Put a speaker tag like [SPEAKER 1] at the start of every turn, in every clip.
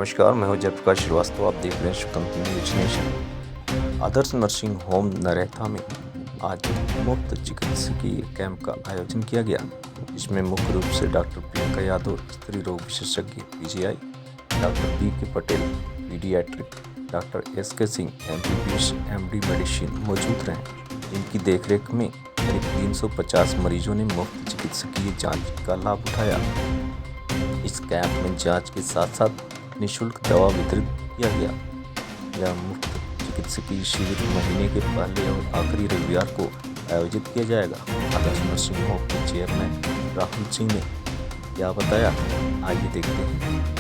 [SPEAKER 1] नमस्कार, मैं हूं जयप्रकाश श्रीवास्तव। आप देख रहे हैं स्वतंत्र न्यूज नेशन। आदर्श नर्सिंग होम नरेथा में आज मुफ्त चिकित्सकीय कैंप का आयोजन किया गया, जिसमें मुख्य रूप से डॉक्टर प्रियंका यादव, स्त्री रोग विशेषज्ञ PGI, doctor BK. Patel paediatric, doctor S K. Singh MBBS MD medicine मौजूद रहे, जिनकी देखरेख में करीब 350 मरीजों ने मुफ्त चिकित्सकीय जांच का लाभ उठाया। इस कैंप में जांच के साथ साथ निःशुल्क दवा वितरित किया गया। यह मुफ्त चिकित्सकीय शिविर महीने के पहले और आखिरी रविवार को आयोजित किया जाएगा। आदर्श नर्सिंग होम के चेयरमैन राहुल सिंह ने क्या बताया, आइए देखते हैं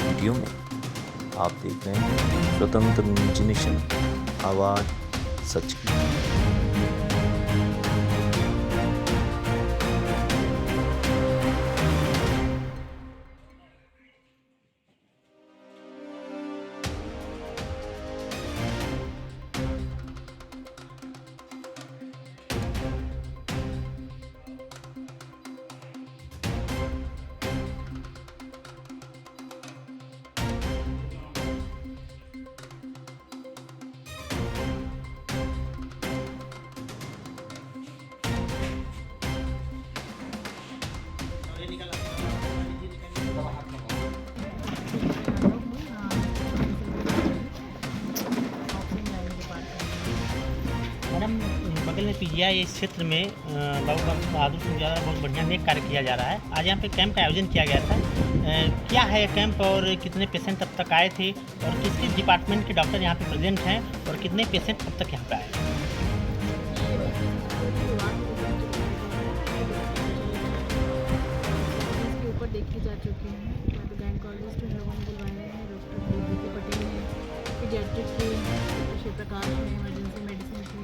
[SPEAKER 1] वीडियो में। आप देख रहे हैं स्वतंत्र न्यूज नेशन, आवाज सच की।
[SPEAKER 2] मैडम, बगल में पीजीआई इस क्षेत्र में बाबू बहादुर सिंह द्वारा बहुत बढ़िया नेक कार्य किया जा रहा है। आज यहाँ पे कैंप का आयोजन किया गया था। क्या है यह कैंप और कितने पेशेंट अब तक आए थे और किस किस डिपार्टमेंट के डॉक्टर यहाँ पे प्रेजेंट हैं और कितने पेशेंट अब तक यहाँ पे आए?
[SPEAKER 3] इसके ऊपर देखी जा चुकी है। गायनकोलॉजिस्ट बुलवाए हैं, डॉक्टर बी.के. पटेल हैं, पीडियाट्रिक के डॉक्टर शिवप्रकाश हैं, इमरजेंसी मेडिसिन की,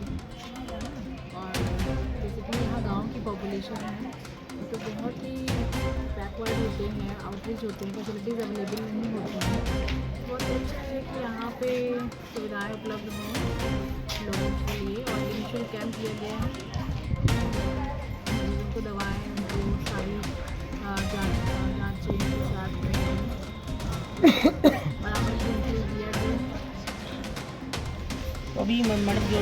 [SPEAKER 3] और बेसिकली यहाँ गांव की पॉपुलेशन है तो बहुत ही बैकवर्ड होते हैं, आउटरीच होते हैं, फैसिलिटीज़ अवेलेबल नहीं होती हैं। बहुत अच्छा है कि यहाँ पे सुविधाएँ उपलब्ध हों लोगों के लिए, और निःशुल्क कैंप किया गया है। मरीजों को दवाएँ, उनको सारी जाँचें के साथ में परामर्श इंक्लूड दिया गया।
[SPEAKER 2] तो अभी मैडम जो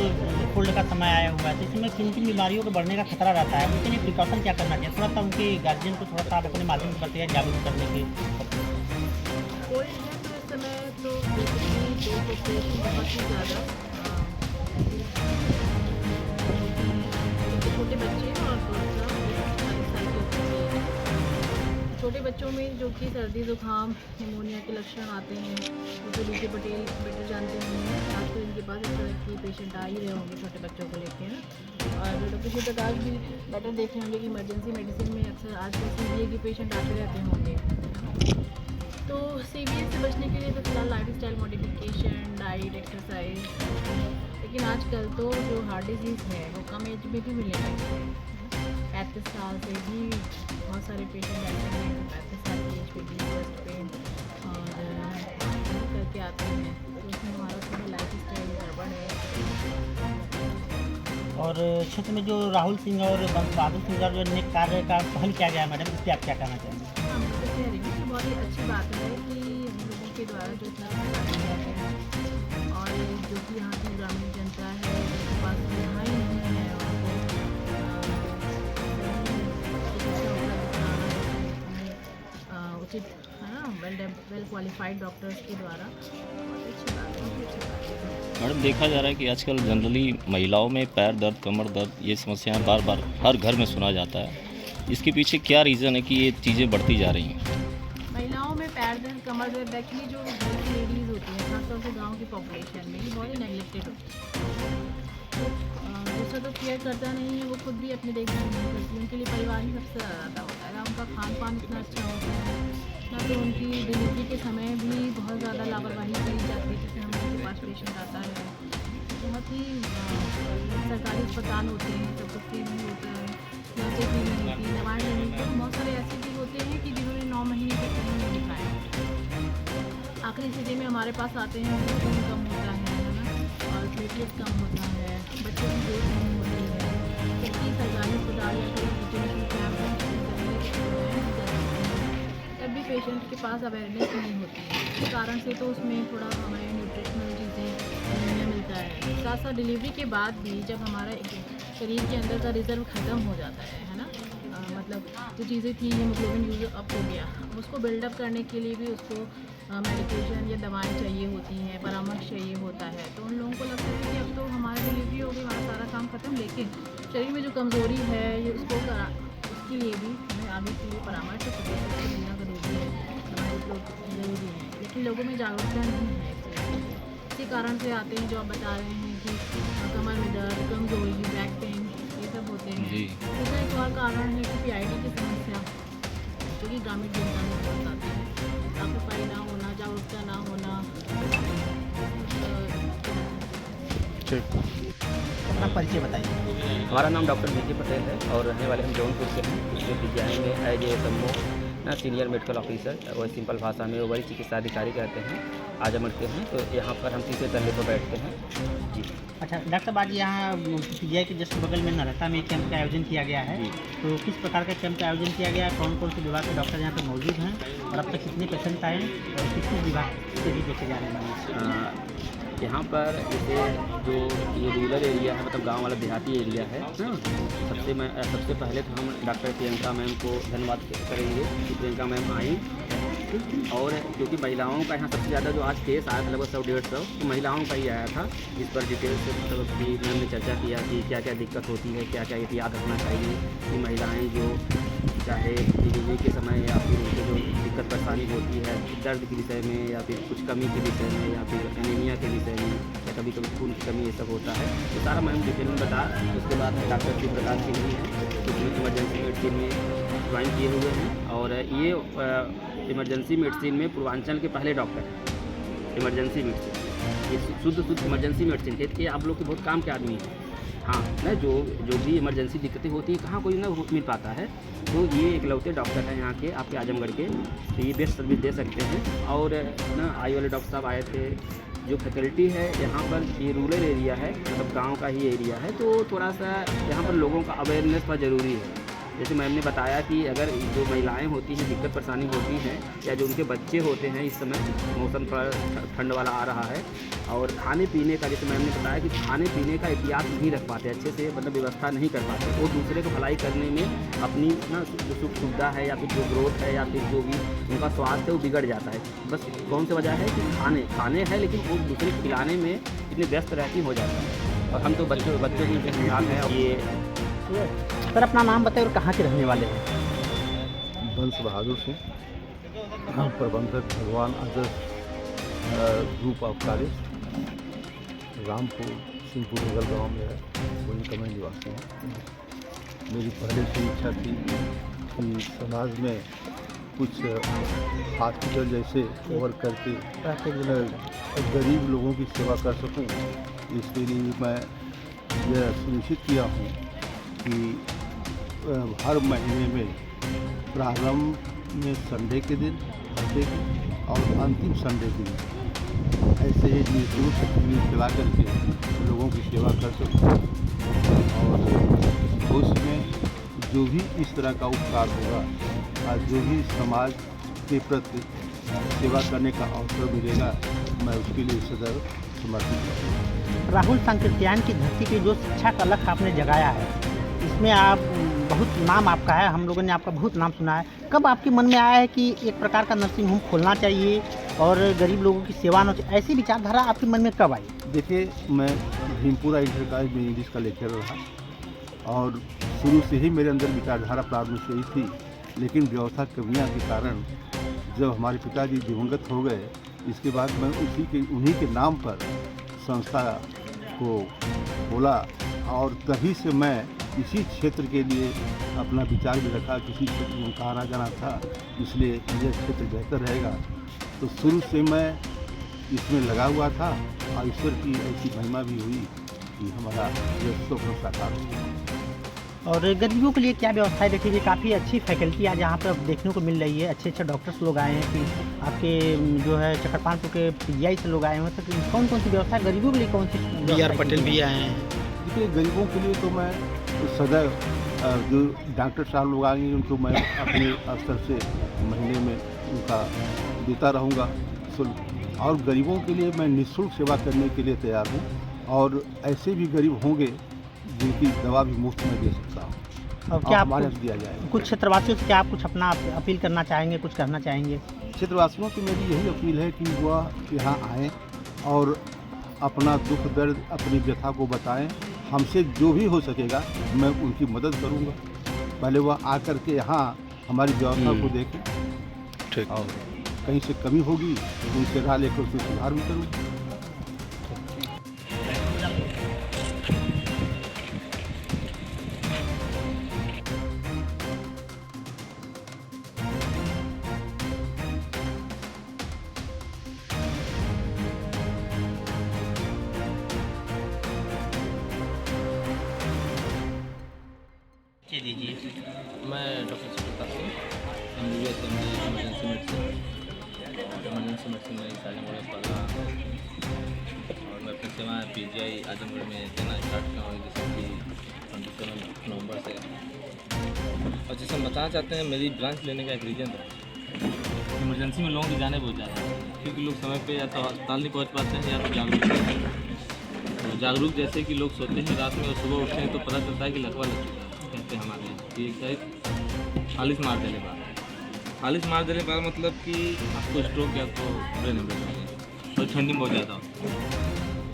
[SPEAKER 2] कोल्ड का समय आया हुआ है, तो इसमें किन किन बीमारियों के बढ़ने का खतरा रहता है, उसके लिए प्रिकॉशन क्या करना चाहिए? थोड़ा सा उनके गार्जियन को थोड़ा सा आप अपने माध्यम से बताइए जागरूक करने के।
[SPEAKER 3] कोल्ड है तो इस समय तो बेसिकली दो पॉपुलेशन बहुत ही ज़्यादा, छोटे बच्चे हैं और दूसरा 40 साल के ऊपर के। छोटे बच्चों में जो कि सर्दी जुकाम निमोनिया के लक्षण आते हैं, वो तो बी.के. पटेल बेटर जानते होंगे। आजकल इनके पास इस तरह के पेशेंट आ ही रहे होंगे छोटे बच्चों को लेके, और डॉक्टर शिवप्रकाश भी बेटर देख रहे होंगे कि इमरजेंसी मेडिसिन में अक्सर आजकल CVA के पेशेंट आते रहते होंगे। तो CVA से बचने के लिए तो फिलहाल लाइफस्टाइल मॉडिफिकेशन, डाइट, एक्सरसाइज, लेकिन आजकल तो जो हार्ट डिजीज़ है वो कम एज में भी मिलने लगी है। 35 साल से भी बहुत सारे पेशेंट ऐसे हैं जो 35 साल की एज पे भी चेस्ट पेन और करके आते हैं, तो उसमें हमारा थोड़ा लाइफस्टाइल गड़बड़ है।
[SPEAKER 2] और क्षेत्र में जो राहुल सिंह और बहादुर सिंह का जो नेक कार्य का पहल किया गया है, मैडम, इस पर आप क्या कहना चाहेंगे?
[SPEAKER 3] हाँ, मैं तो कह रही हूँ कि बहुत ही अच्छी बात है कि हम लोगों के द्वारा जो इतना कार्य किया गया है, और जो कि यहाँ की ग्रामीण जनता है जिनके पास सुविधाएँ नहीं है, उनको चिकित्सा उपलब्ध कराना है उचित, है ना, वेल क्वालिफाइड डॉक्टर्स के द्वारा। बहुत अच्छी बात है, बहुत अच्छी बात है।
[SPEAKER 4] मैडम, देखा जा रहा है कि आजकल जनरली महिलाओं में पैर दर्द, कमर दर्द, ये समस्याएं बार बार हर घर में सुना जाता है। इसके पीछे क्या रीज़न है कि ये चीज़ें बढ़ती जा रही हैं?
[SPEAKER 3] महिलाओं में पैर दर्द, कमर दर्द, एक्चुअली जो घर की लेडीज़ होती हैं, खासतौर से गांव की पॉपुलेशन में, ये बहुत ही नेगलेक्टेड होती है। दूसरा तो केयर करता नहीं है, वो खुद भी अपनी देखभाल नहीं करती, उनके लिए परिवार ही सबसे ज़्यादा होता है। ना उनका खान पान इतना अच्छा होता है, ना तो उनकी डिलीवरी के समय भी बहुत ज़्यादा लापरवाही करी जाती है। जैसे हम लोग के पास पेशेंट आता है, बहुत ही सरकारी अस्पताल होते हैं, सब कुछ फ्री नहीं होता है, जाँचें फ्री नहीं होती, दवाएँ नहीं मिलती। बहुत सारे ऐसे भी होते हैं कि जिन्होंने 9 महीने तक कहीं नहीं दिखाया, आखिरी स्थिति में हमारे पास आते हैं, खून कम होता है ना, और प्लेटलेट कम होता है, बच्चों की ग्रोथ नहीं होती है, जबकि सरकारी अस्पताल या कोई रिजर्वेशन कैंप पेशेंट के पास अवेयरनेस नहीं होती है, इस कारण से तो उसमें थोड़ा हमें न्यूट्रिशनल चीज़ें मिलने मिलता है। साथ साथ डिलीवरी के बाद भी जब हमारा शरीर के अंदर का रिज़र्व ख़त्म हो जाता है ना, मतलब जो चीज़ें थी हीमोग्लोबिन यूज़ अप हो गया, उसको बिल्डअप करने के लिए भी उसको मेडिकेशन या दवाएं चाहिए होती हैं, परामर्श चाहिए होता है। तो उन लोगों को लगता है कि अब तो हमारी डिलीवरी हो गई, हमारा सारा काम ख़त्म, लेकिन शरीर में जो कमज़ोरी है ये उसके लिए भी हमें आगे के लिए परामर्श चिकित्सक से मिलना ज़रूरी है, हमारे ज़रूरी है। लेकिन लोगों में जागरूकता नहीं है इसी कारण से आते हैं जो आप बता रहे हैं कि कमर में दर्द, कमज़ोरी, बैक पेन, ये सब होते हैं। इसका एक और कारण है कि PID की समस्या जो कि ग्रामीण जनता में बहुत आती है, साफ सफाई ना होना, जागरूकता ना होना।
[SPEAKER 2] अपना परिचय बताइए।
[SPEAKER 5] हमारा नाम डॉक्टर विजय पटेल है और रहने वाले हम जौनपुर से हैं। पिछले PGI में as a SMO senior medical officer, वो सिंपल भाषा में वही चिकित्सा अधिकारी कहते हैं, आजमगढ़ के हैं। तो यहाँ पर हम तीसरे तल्ले पर बैठते हैं जी।
[SPEAKER 2] अच्छा डॉक्टर साहब, आज यहाँ PGI के जस्ट बगल में नरहता में एक कैंप का आयोजन किया गया है, तो किस प्रकार का कैंप का आयोजन किया गया, कौन कौन से विभाग के डॉक्टर यहाँ पर मौजूद हैं और अब तक कितने पेशेंट आए और किस विभाग से भी देखे जा रहे हैं?
[SPEAKER 5] यहाँ पर जैसे जो ये रूरल एरिया है, मतलब गांव वाला देहाती एरिया है ना, सबसे पहले तो हम डॉक्टर प्रियंका मैम को धन्यवाद करेंगे कि प्रियंका मैम आई। और क्योंकि महिलाओं का यहाँ सबसे ज़्यादा जो आज केस आया था लगभग 100-150 तो महिलाओं का ही आया था, जिस पर डिटेल से मतलब कि मैम ने चर्चा किया कि क्या क्या दिक्कत होती है, क्या क्या याद रखना चाहिए कि महिलाएँ जो चाहे डिलीवरी के समय या फिर उनके जो दिक्कत परेशानी होती है दर्द के विषय में या फिर कुछ कमी के विषय में या फिर एनीमिया के विषय में या कभी कभी खून की कमी ये सब होता है, तो सारा मैम डिटेल में बता। उसके बाद में डॉक्टर शिव प्रकाश सिंह जी हैं जो इमरजेंसी मेडिसिन में ज्वाइन किए हुए हैं और ये इमरजेंसी मेडिसिन में पूर्वांचल के पहले डॉक्टर हैं। इमरजेंसी मेडिसिन ये शुद्ध इमरजेंसी मेडिसिन है, ये आप लोग के बहुत काम के आदमी हैं। हाँ ना, जो भी इमरजेंसी दिक्कतें होती हैं कहाँ कोई ना मिल पाता है, तो ये इकलौते डॉक्टर हैं यहाँ के आपके आजमगढ़ के, तो ये बेस्ट सर्विस दे सकते हैं। और ना आई वाले डॉक्टर साहब आए थे। जो फैकल्टी है यहाँ पर, ये रूरल एरिया है, मतलब गांव का ही एरिया है, तो थोड़ा सा यहाँ पर लोगों का अवेयरनेस बहुत ज़रूरी है। जैसे मैम ने बताया कि अगर जो महिलाएं होती हैं दिक्कत परेशानी होती हैं या जो उनके बच्चे होते हैं, इस समय मौसम थोड़ा ठंड वाला आ रहा है और खाने पीने का, जैसे मैम ने बताया कि खाने पीने का एहतियात नहीं रख पाते अच्छे से, मतलब व्यवस्था नहीं कर पाते, वो दूसरे को भलाई करने में अपनी ना जो सुख सुविधा है या फिर जो ग्रोथ है या फिर जो भी उनका स्वास्थ्य है वो बिगड़ जाता है। बस कौन सी वजह है कि खाने हैं लेकिन वो दूसरे को खिलाने में इतने व्यस्त रहती हो जाता है। और हम तो बच्चों की खिलाफ हैं। ये
[SPEAKER 2] सर अपना नाम बताइए और कहाँ के रहने वाले हैं?
[SPEAKER 6] बंस बहादुर सिंह, प्रबंधक Bhagwan Adarsh group of college, Rampur Singhpur नगर गाँव में है, वही का मैं निवासी हूँ। मेरी पहले से इच्छा थी कि समाज में कुछ हॉस्पिटल जैसे वर्क करके गरीब लोगों की सेवा कर सकूं। इसके लिए मैं यह सुनिश्चित किया हूँ कि हर महीने में प्रारंभ में संडे के दिन, हफ्ते के और अंतिम संडे के दिन ऐसे ही निःशुल्क क्लिनिक चला करके लोगों की सेवा कर सकूँ। और उसमें जो भी इस तरह का उपकार होगा और जो भी समाज के प्रति सेवा करने का अवसर मिलेगा, मैं उसके लिए सदैव समर्पित हूँ।
[SPEAKER 2] राहुल सांकृत्यायन की धरती पे जो शिक्षा का लक्ष्य आपने जगाया है, इसमें आप बहुत नाम आपका है, हम लोगों ने आपका बहुत नाम सुना है। कब आपके मन में आया है कि एक प्रकार का नर्सिंग होम खोलना चाहिए और गरीब लोगों की सेवा न, ऐसी विचारधारा आपके मन में कब आई?
[SPEAKER 6] देखिए, मैं भीमपुरा इंटर कॉलेज में इंग्लिश का लेक्चरर रहा और शुरू से ही मेरे अंदर विचारधारा प्रारंभ से ही थी, लेकिन व्यवस्था कमियाँ के कारण जब हमारे पिताजी दिवंगत हो गए, इसके बाद मैं उन्हीं के नाम पर संस्था को खोला और तभी से मैं इसी क्षेत्र के लिए अपना विचार भी रखा। किसी क्षेत्र में आना जाना था, इसलिए यह क्षेत्र बेहतर रहेगा। तो शुरू से मैं इसमें लगा हुआ था और ईश्वर की ऐसी महिमा भी हुई कि हमारा यह स्वप्न साकार हुआ।
[SPEAKER 2] और गरीबों के लिए क्या व्यवस्थाएं रखी गई? काफ़ी अच्छी फैकल्टी आज यहाँ पर देखने को मिल रही है, अच्छे डॉक्टर्स लोग आए हैं, कि आपके जो है चकरपानपुर के PGI से लोग आए हैं, तो कौन कौन सी व्यवस्था गरीबों के लिए, कौन सी?
[SPEAKER 7] BR पटेल भी आए हैं।
[SPEAKER 6] देखिए, गरीबों के लिए तो मैं सदैव जो डॉक्टर साहब लोग आएंगे उनको मैं अपने स्तर से महीने में उनका देता रहूँगा शुल्क। और गरीबों के लिए मैं निःशुल्क सेवा करने के लिए तैयार हूँ, और ऐसे भी गरीब होंगे जिनकी दवा भी मुफ्त में दे सकता हूँ,
[SPEAKER 2] और क्या
[SPEAKER 6] हमारे
[SPEAKER 2] आप
[SPEAKER 6] यहाँ से दिया जाएगा।
[SPEAKER 2] कुछ क्षेत्रवासियों से क्या आप कुछ अपना अपील करना चाहेंगे, कुछ कहना चाहेंगे?
[SPEAKER 6] क्षेत्रवासियों से मेरी यही अपील है कि वह यहाँ आएँ और अपना दुख दर्द, अपनी व्यथा को बताएं। हमसे जो भी हो सकेगा मैं उनकी मदद करूँगा। पहले वह आकर के यहाँ हमारी व्यवस्था को देखें,
[SPEAKER 1] ठीक।
[SPEAKER 6] और कहीं से कमी होगी तो उनसे राह लेकर उसमें सुधार भी करूँगा।
[SPEAKER 2] जी दीजिए।
[SPEAKER 7] मैं doctor Suprakash Singh, MBBS MD emergency medicine में आजमगढ़ में पढ़ा, और मैं अपनी सेवाएँ PGI आजमगढ़ में देना स्टार्ट किया हूँ रिसेंटली 27 नवंबर से। और जैसे हम बताना चाहते हैं, मेरी ब्रांच लेने का एक रीज़न था, इमरजेंसी में लोगों की जाने बहुत ज़्यादा है, क्योंकि लोग समय पे या तो अस्पताल नहीं पहुँच पाते हैं या तो जागरूक नहीं हैं। तो जागरूक जैसे कि लोग सोते हैं रात में और सुबह उठते हैं तो पता चलता है कि लकवा लग चुका है, कहते हैं हमारे ये शायद फालिश मार देने बाद। फालिश मार देने बाद मतलब कि आपको स्ट्रोक या तो ब्रेन हेमरेज हो गया, और ठंडी बहुत ज़्यादा होती है।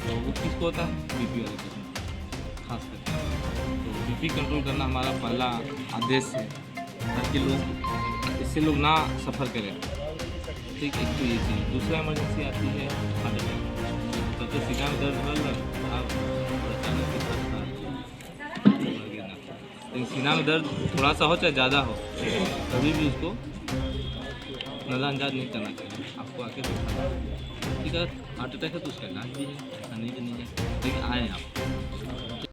[SPEAKER 7] तो वो किसको होता है? BP वाले पेशेंट खास करके। तो BP कंट्रोल करना हमारा पहला आदेश है, ताकि लोग इससे लोग ना सफ़र करें। ठीक, एक तो ये चीज़। दूसरा इमरजेंसी आती है हार्ट अटैक। तब तो सीना में दर्द हो रहा आप अचानक के साथ लेकिन सीना में दर्द थोड़ा सा हो चाहे ज़्यादा हो, कभी भी उसको नज़रअंदाज नहीं करना चाहिए, आपको आके देखना। ठीक है, हार्ट अटैक है तो उसका इलाज भी है।